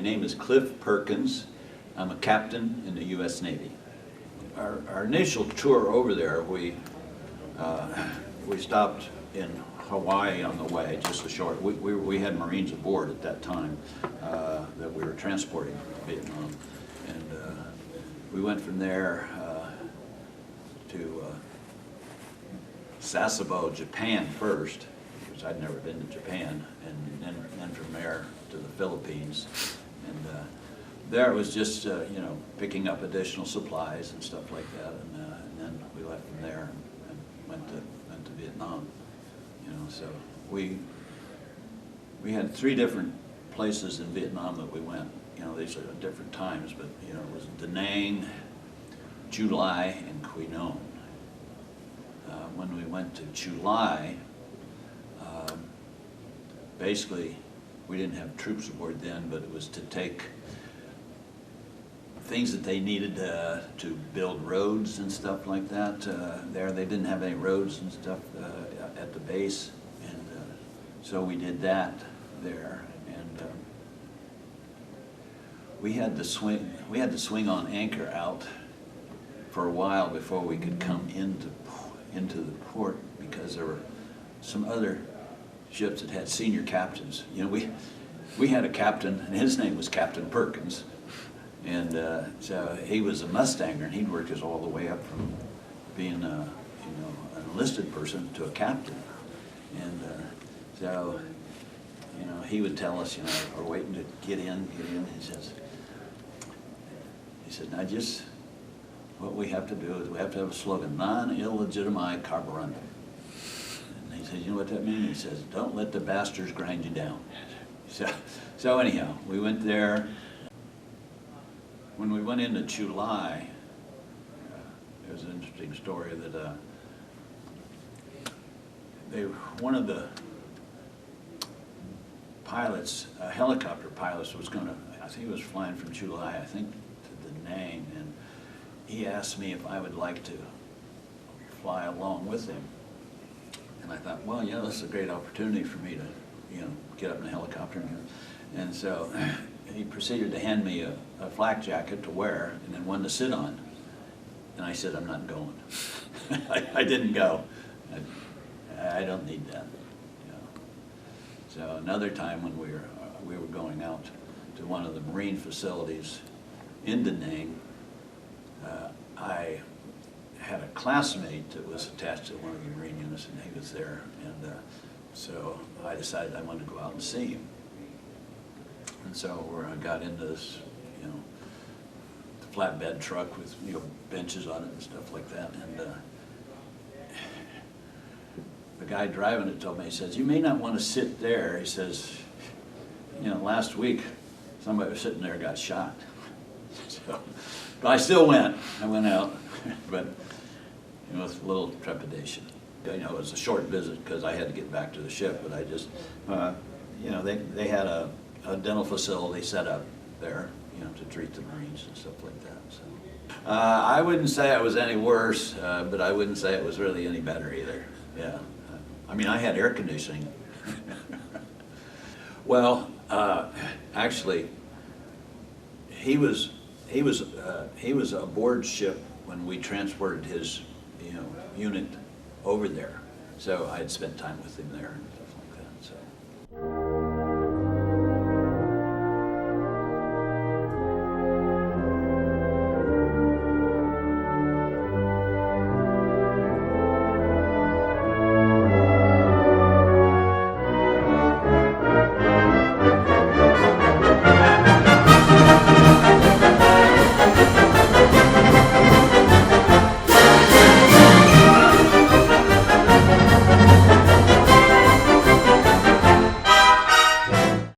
name is Cliff Perkins. I'm a captain in the U.S. Navy. Our initial tour over there, we stopped in Hawaii on the way, just a short. We had Marines aboard at that time that we were transporting from Vietnam, and we went from there to Sasebo, Japan first, because I'd never been to Japan, and then from there to the Philippines, and there it was just picking up additional supplies and stuff like that, and then we left from there and went to Vietnam. So we had 3 different places in Vietnam that we went. These are at different times, but it was Da Nang, Chu Lai, and Quy Nhon. When we went to Chu Lai, basically we didn't have troops aboard then, but it was to take things that they needed to build roads and stuff like that. There, they didn't have any roads and stuff at the base, and so we did that there. And we had to swing on anchor out for a while before we could come into the port, because there were some other ships that had senior captains. We had a captain, and his name was Captain Perkins. And so he was a Mustanger, and he'd worked us all the way up from being an enlisted person to a captain. And so he would tell us, we're waiting to get in. He said, now just what we have to do is we have to have a slogan: non illegitimi carborundum. And he said, you know what that means? He says, don't let the bastards grind you down. So anyhow, we went there. When we went into Chu Lai, there was an interesting story that one of the pilots, helicopter pilots, was going to, I think he was flying from Chu Lai, I think, to Da Nang, and he asked me if I would like to fly along with him. And I thought, well, this is a great opportunity for me to, get up in a helicopter. And so he proceeded to hand me a flak jacket to wear and then one to sit on. And I said, I'm not going. I didn't go. I don't need that. So another time when we were going out to one of the Marine facilities in Da Nang, I had a classmate that was attached to one of the Marine units, and he was there. And so I decided I wanted to go out and see him. And so I got into this, flatbed truck with benches on it and stuff like that. And the guy driving it told me, he says, you may not want to sit there. He says, last week somebody was sitting there and got shot. But I still went. I went out, but with a little trepidation. It was a short visit because I had to get back to the ship, but I just, they had a dental facility set up there, to treat the Marines and stuff like that. So I wouldn't say I was any worse, but I wouldn't say it was really any better either. Yeah, I had air conditioning. Well, actually, he was aboard ship when we transported his unit over there. So I had spent time with him there.